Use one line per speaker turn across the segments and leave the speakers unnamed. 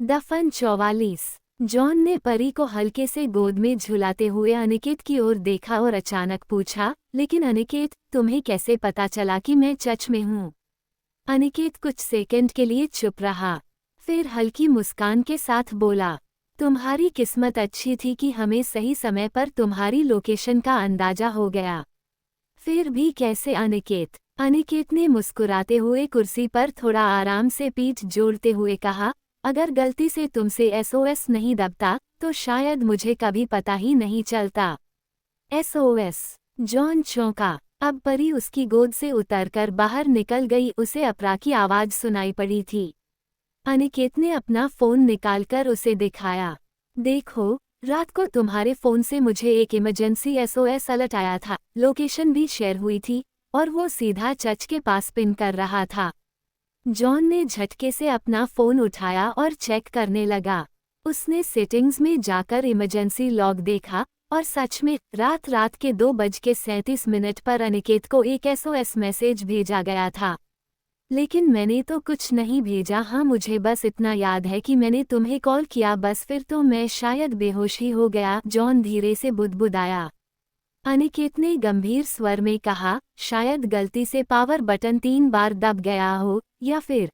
दफन 44। जॉन ने परी को हल्के से गोद में झुलाते हुए अनिकेत की ओर देखा और अचानक पूछा, लेकिन अनिकेत, तुम्हें कैसे पता चला कि मैं चर्च में हूँ? अनिकेत कुछ सेकंड के लिए चुप रहा, फिर हल्की मुस्कान के साथ बोला, तुम्हारी किस्मत अच्छी थी कि हमें सही समय पर तुम्हारी लोकेशन का अंदाजा हो गया। फिर भी कैसे अनिकेत? अनिकेत ने मुस्कुराते हुए कुर्सी पर थोड़ा आराम से पीठ जोड़ते हुए कहा, अगर गलती से तुमसे एसओएस नहीं दबता तो शायद मुझे कभी पता ही नहीं चलता। एसओएस? जॉन चौंका। अब परी उसकी गोद से उतरकर बाहर निकल गई। उसे अपरा की आवाज सुनाई पड़ी थी। अनिकेत ने अपना फोन निकालकर उसे दिखाया। देखो, रात को तुम्हारे फोन से मुझे एक इमरजेंसी एसओएस अलर्ट आया था। लोकेशन भी शेयर हुई थी और वो सीधा चर्च के पास पिन कर रहा था। जॉन ने झटके से अपना फोन उठाया और चेक करने लगा। उसने सेटिंग्स में जाकर इमरजेंसी लॉग देखा और सच में रात के 2:37 पर अनिकेत को एक एसओएस मैसेज भेजा गया था। लेकिन मैंने तो कुछ नहीं भेजा। हाँ, मुझे बस इतना याद है कि मैंने तुम्हें कॉल किया, बस फिर तो मैं शायद बेहोश ही हो गया। जॉन धीरे से बुदबुदाया। अनिकेत ने गंभीर स्वर में कहा, शायद गलती से पावर बटन 3 बार दब गया हो, या फिर।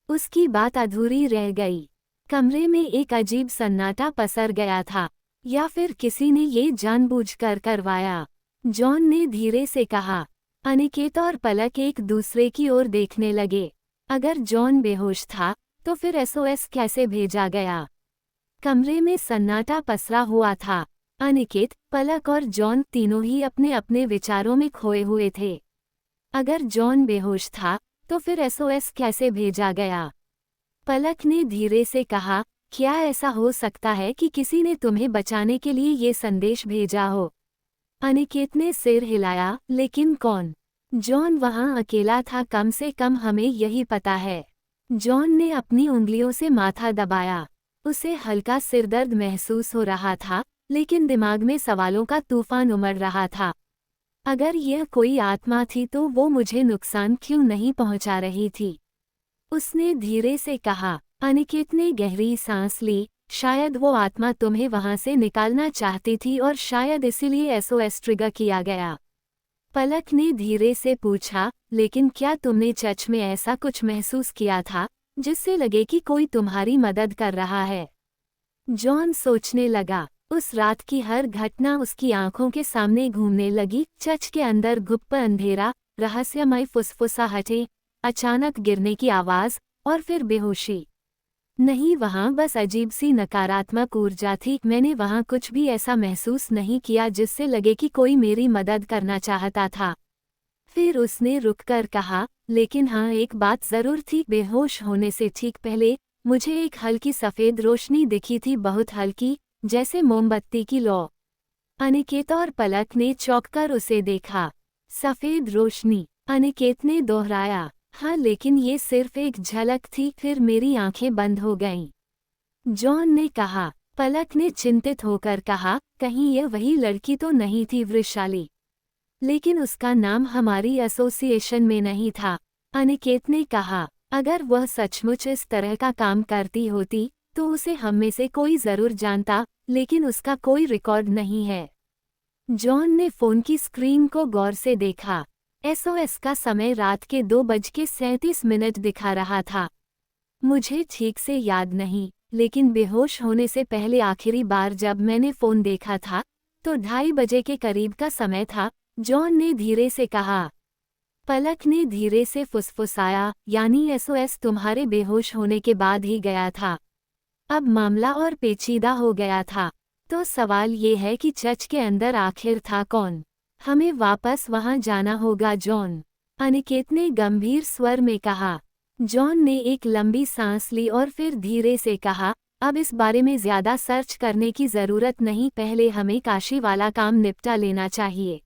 उसकी बात अधूरी रह गई। कमरे में एक अजीब सन्नाटा पसर गया था, या फिर किसी ने ये जानबूझकर करवाया। जॉन ने धीरे से कहा। अनिकेत और पलक एक दूसरे की ओर देखने लगे। अगर जॉन बेहोश था तो फिर एसओएस कैसे भेजा गया? कमरे में सन्नाटा पसरा हुआ था। अनिकेत, पलक और जॉन तीनों ही अपने अपने विचारों में खोए हुए थे। अगर जॉन बेहोश था तो फिर एसओएस कैसे भेजा गया? पलक ने धीरे से कहा, क्या ऐसा हो सकता है कि किसी ने तुम्हें बचाने के लिए ये संदेश भेजा हो? अनिकेत ने सिर हिलाया, लेकिन कौन? जॉन वहां अकेला था, कम से कम हमें यही पता है। जॉन ने अपनी उंगलियों से माथा दबाया। उसे हल्का सिरदर्द महसूस हो रहा था, लेकिन दिमाग में सवालों का तूफान उमड़ रहा था। अगर यह कोई आत्मा थी तो वो मुझे नुकसान क्यों नहीं पहुंचा रही थी? उसने धीरे से कहा। अनिकेत ने गहरी सांस ली। शायद वो आत्मा तुम्हें वहां से निकालना चाहती थी और शायद इसीलिए एसओएस ट्रिगर किया गया। पलक ने धीरे से पूछा, लेकिन क्या तुमने चर्च में ऐसा कुछ महसूस किया था जिससे लगे कि कोई तुम्हारी मदद कर रहा है? जॉन सोचने लगा। उस रात की हर घटना उसकी आंखों के सामने घूमने लगी। चर्च के अंदर गुप्त अंधेरा, रहस्यमय फुसफुसाहटें, अचानक गिरने की आवाज और फिर बेहोशी। नहीं, वहां बस अजीब सी नकारात्मक ऊर्जा थी। मैंने वहां कुछ भी ऐसा महसूस नहीं किया जिससे लगे कि कोई मेरी मदद करना चाहता था। फिर उसने रुककर कहा, लेकिन हाँ, एक बात जरूर थी। बेहोश होने से ठीक पहले मुझे एक हल्की सफ़ेद रोशनी दिखी थी, बहुत हल्की, जैसे मोमबत्ती की लौ। अनिकेत और पलक ने चौंककर उसे देखा। सफ़ेद रोशनी? अनिकेत ने दोहराया। हाँ, लेकिन ये सिर्फ एक झलक थी, फिर मेरी आंखें बंद हो गईं। जॉन ने कहा। पलक ने चिंतित होकर कहा, कहीं यह वही लड़की तो नहीं थी वृषाली? लेकिन उसका नाम हमारी एसोसिएशन में नहीं था। अनिकेत ने कहा, अगर वह सचमुच इस तरह का काम करती होती तो उसे हम में से कोई जरूर जानता, लेकिन उसका कोई रिकॉर्ड नहीं है। जॉन ने फोन की स्क्रीन को गौर से देखा। एसओएस का समय रात के 2:37 दिखा रहा था। मुझे ठीक से याद नहीं, लेकिन बेहोश होने से पहले आखिरी बार जब मैंने फोन देखा था तो 2:30 बजे के करीब का समय था। जॉन ने धीरे से कहा। पलक ने धीरे से फुसफुसाया, यानी एसओएस तुम्हारे बेहोश होने के बाद ही गया था। अब मामला और पेचीदा हो गया था। तो सवाल ये है कि चर्च के अंदर आखिर था कौन? हमें वापस वहां जाना होगा जॉन, अनिकेत ने गंभीर स्वर में कहा। जॉन ने एक लंबी सांस ली और फिर धीरे से कहा, अब इस बारे में ज्यादा सर्च करने की जरूरत नहीं, पहले हमें काशी वाला काम निपटा लेना चाहिए।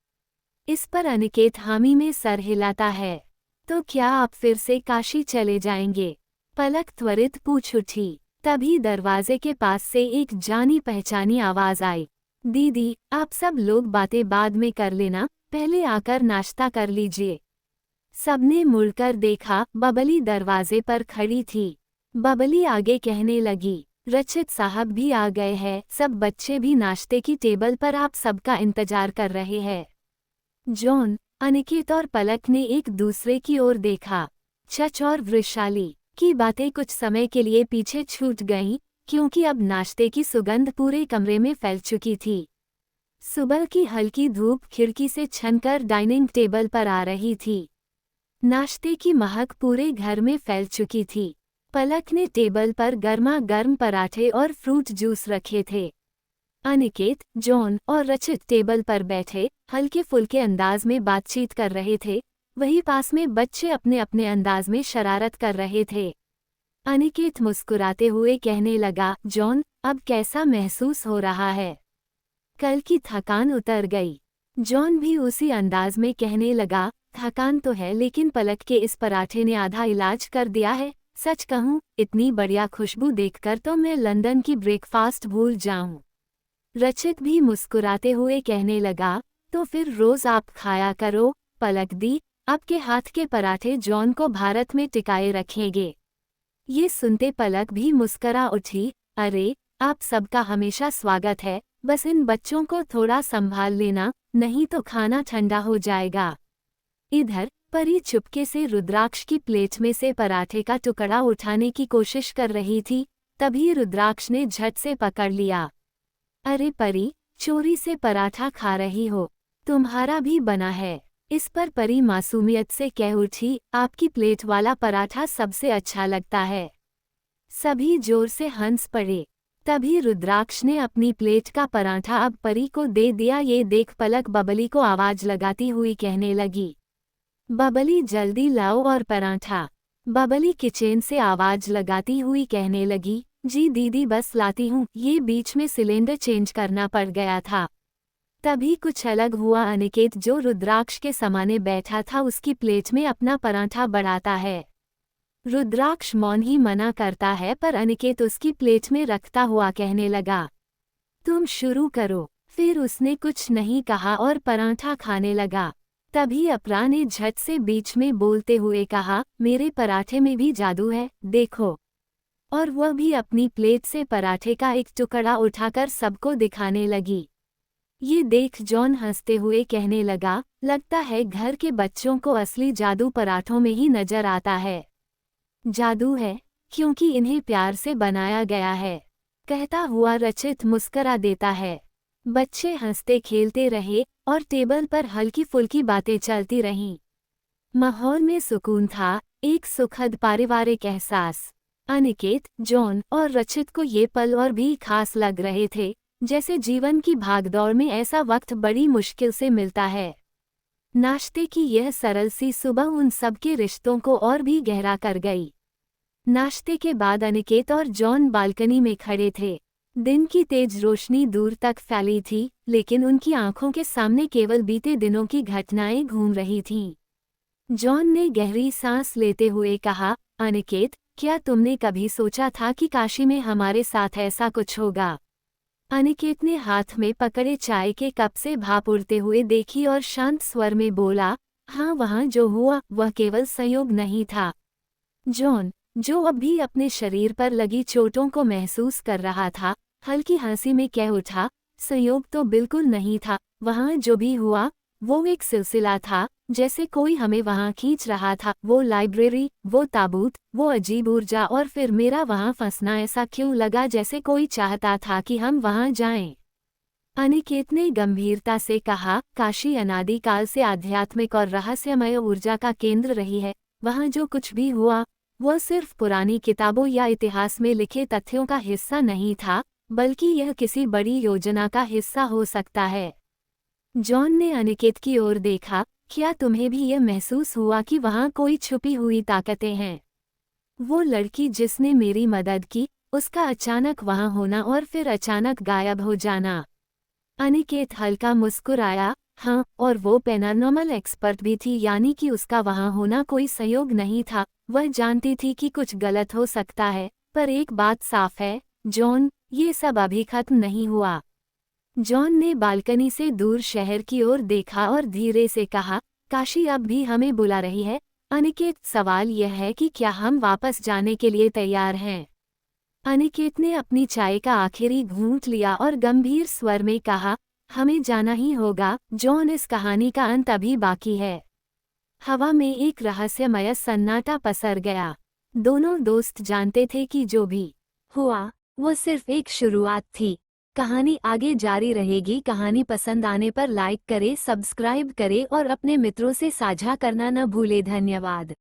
इस पर अनिकेत हामी में सर हिलाता है। तो क्या आप फिर से काशी चले जाएंगे? पलक त्वरित पूछ उठी। तभी दरवाजे के पास से एक जानी पहचानी आवाज आई, दीदी, आप सब लोग बातें बाद में कर लेना, पहले आकर नाश्ता कर लीजिए। सबने मुड़कर देखा। बबली दरवाजे पर खड़ी थी। बबली आगे कहने लगी, रचित साहब भी आ गए हैं, सब बच्चे भी नाश्ते की टेबल पर आप सबका इंतजार कर रहे हैं। जॉन, अनिकेत और पलक ने एक दूसरे की ओर देखा। चच और वृषाली की बातें कुछ समय के लिए पीछे छूट गईं, क्योंकि अब नाश्ते की सुगंध पूरे कमरे में फैल चुकी थी। सुबह की हल्की धूप खिड़की से छनकर डाइनिंग टेबल पर आ रही थी। नाश्ते की महक पूरे घर में फैल चुकी थी। पलक ने टेबल पर गर्मा गर्म पराठे और फ्रूट जूस रखे थे। अनिकेत, जॉन और रचित टेबल पर बैठे हल्के फुल्के अंदाज में बातचीत कर रहे थे। वहीं पास में बच्चे अपने अपने अंदाज में शरारत कर रहे थे। अनिकेत मुस्कुराते हुए कहने लगा, जॉन, अब कैसा महसूस हो रहा है? कल की थकान उतर गई। जॉन भी उसी अंदाज में कहने लगा, थकान तो है, लेकिन पलक के इस पराठे ने आधा इलाज कर दिया है। सच कहूँ, इतनी बढ़िया खुशबू देखकर तो मैं लंदन की ब्रेकफास्ट भूल जाऊं। रचित भी मुस्कुराते हुए कहने लगा, तो फिर रोज आप खाया करो। पलक दी, आपके हाथ के पराठे जॉन को भारत में टिकाए रखेंगे। ये सुनते पलक भी मुस्करा उठी, अरे, आप सबका हमेशा स्वागत है, बस इन बच्चों को थोड़ा संभाल लेना, नहीं तो खाना ठंडा हो जाएगा। इधर परी चुपके से रुद्राक्ष की प्लेट में से पराठे का टुकड़ा उठाने की कोशिश कर रही थी, तभी रुद्राक्ष ने झट से पकड़ लिया। अरे परी, चोरी से पराठा खा रही हो? तुम्हारा भी बना है। इस पर परी मासूमियत से कह उठी, आपकी प्लेट वाला पराठा सबसे अच्छा लगता है। सभी जोर से हंस पड़े। तभी रुद्राक्ष ने अपनी प्लेट का पराठा अब परी को दे दिया। ये देख पलक बबली को आवाज लगाती हुई कहने लगी, बबली जल्दी लाओ और पराठा। बबली किचन से आवाज लगाती हुई कहने लगी, जी दीदी बस लाती हूँ। ये बीच में सिलेंडर चेंज करना पड़ गया था। तभी कुछ अलग हुआ। अनिकेत जो रुद्राक्ष के सामने बैठा था उसकी प्लेट में अपना पराठा बढ़ाता है। रुद्राक्ष मौन ही मना करता है, पर अनिकेत उसकी प्लेट में रखता हुआ कहने लगा, तुम शुरू करो। फिर उसने कुछ नहीं कहा और पराठा खाने लगा। तभी अपरा ने झट से बीच में बोलते हुए कहा, मेरे पराठे में भी जादू है, देखो। और वह भी अपनी प्लेट से पराठे का एक टुकड़ा उठाकर सबको दिखाने लगी। ये देख जॉन हंसते हुए कहने लगा, लगता है घर के बच्चों को असली जादू पराठों में ही नजर आता है। जादू है, क्योंकि इन्हें प्यार से बनाया गया है, कहता हुआ रचित मुस्करा देता है। बच्चे हंसते खेलते रहे और टेबल पर हल्की फुल्की बातें चलती रहीं। माहौल में सुकून था, एक सुखद पारिवारिक एहसास। अनिकेत, जॉन और रचित को ये पल और भी खास लग रहे थे, जैसे जीवन की भागदौड़ में ऐसा वक्त बड़ी मुश्किल से मिलता है। नाश्ते की यह सरल सी सुबह उन सबके रिश्तों को और भी गहरा कर गई। नाश्ते के बाद अनिकेत और जॉन बालकनी में खड़े थे। दिन की तेज रोशनी दूर तक फैली थी, लेकिन उनकी आंखों के सामने केवल बीते दिनों की घटनाएं घूम रही थीं। जॉन ने गहरी सांस लेते हुए कहा, अनिकेत, क्या तुमने कभी सोचा था कि काशी में हमारे साथ ऐसा कुछ होगा? अनिकेत ने हाथ में पकड़े चाय के कप से भाप उड़ते हुए देखी और शांत स्वर में बोला, हाँ, वहाँ जो हुआ वह केवल संयोग नहीं था। जॉन, जो अब भी अपने शरीर पर लगी चोटों को महसूस कर रहा था, हल्की हंसी में कह उठा, संयोग तो बिल्कुल नहीं था, वहाँ जो भी हुआ वो एक सिलसिला था, जैसे कोई हमें वहाँ खींच रहा था। वो लाइब्रेरी, वो ताबूत, वो अजीब ऊर्जा, और फिर मेरा वहाँ फंसना ऐसा क्यों लगा जैसे कोई चाहता था कि हम वहाँ जाएं। अनिकेत ने गंभीरता से कहा, काशी अनादिकाल से आध्यात्मिक और रहस्यमय ऊर्जा का केंद्र रही है। वहाँ जो कुछ भी हुआ वह सिर्फ पुरानी किताबों या इतिहास में लिखे तथ्यों का हिस्सा नहीं था, बल्कि यह किसी बड़ी योजना का हिस्सा हो सकता है। जॉन ने अनिकेत की ओर देखा, क्या तुम्हें भी यह महसूस हुआ कि वहाँ कोई छुपी हुई ताकतें हैं? वो लड़की जिसने मेरी मदद की, उसका अचानक वहाँ होना और फिर अचानक गायब हो जाना। अनिकेत हल्का मुस्कुराया, हाँ, और वो पैरानॉर्मल एक्सपर्ट भी थी, यानी कि उसका वहाँ होना कोई संयोग नहीं था। वह जानती थी कि कुछ गलत हो सकता है, पर एक बात साफ है, जॉन, ये सब अभी खत्म नहीं हुआ। जॉन ने बालकनी से दूर शहर की ओर देखा और धीरे से कहा, काशी अब भी हमें बुला रही है। अनिकेत, सवाल यह है कि क्या हम वापस जाने के लिए तैयार हैं? अनिकेत ने अपनी चाय का आखिरी घूंट लिया और गंभीर स्वर में कहा, हमें जाना ही होगा, जॉन, इस कहानी का अंत अभी बाकी है। हवा में एक रहस्यमय सन्नाटा पसर गया। दोनों दोस्त जानते थे कि जो भी हुआ, वो सिर्फ एक शुरुआत थी। कहानी आगे जारी रहेगी। कहानी पसंद आने पर लाइक करें, सब्सक्राइब करें और अपने मित्रों से साझा करना न भूलें। धन्यवाद।